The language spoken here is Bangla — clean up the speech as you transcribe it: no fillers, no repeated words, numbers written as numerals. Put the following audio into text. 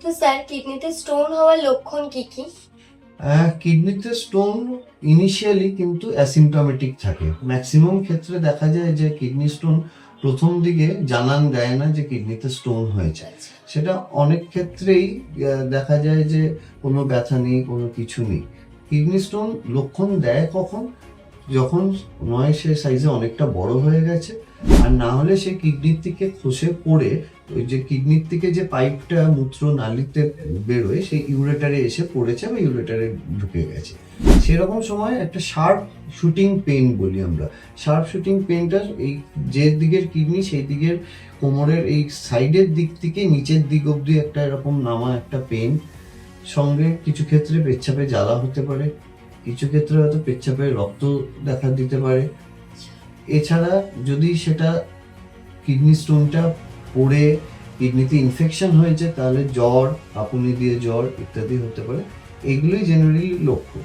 তো স্যার কিডনিতে স্টোন হওয়ার লক্ষণ কি কি? কিডনিতে স্টোন ইনিশিয়ালি কিন্তু অ্যাসিমটমেটিক থাকে। ম্যাক্সিমাম ক্ষেত্রে দেখা যায় যে কিডনি স্টোন প্রথম দিকে জানান দেয় না যে কিডনিতে স্টোন হয়েছে। সেটা অনেক ক্ষেত্রেই দেখা যায় যে কোনো ব্যথা নেই, কোনো কিছু নেই। কিডনি স্টোন লক্ষণ দেয় কখন? যখন নয় সে সাইজে অনেকটা বড় হয়ে গেছে, আর না হলে সে কিডনির থেকে খসে পড়ে ওই যে কিডনির থেকে যে পাইপটা মূত্র নালীতে বেরোয় সেই ইউরেটারে এসে পড়েছে বা ইউরেটারে ঢুকে গেছে। সেরকম সময় একটা শার্প শুটিং পেইন বলি আমরা। শার্প শুটিং পেইনটা এই যে দিকের কিডনি সেই দিকের কোমরের এই সাইডের দিক থেকে নিচের দিক অবধি একটা এরকম নামা একটা পেইন, সঙ্গে কিছু ক্ষেত্রে পেচ্ছাপে জ্বালা হতে পারে, কিছু ক্ষেত্রে হয়তো পেচ্ছাপে রক্ত দেখা দিতে পারে। এছাড়া যদি সেটা কিডনি স্টোনটা পড়ে কিডনিতে ইনফেকশন হয়েছে তাহলে জ্বর, হাঁপুনি দিয়ে জ্বর ইত্যাদি হতে পারে। এগুলোই জেনারেলি লক্ষণ।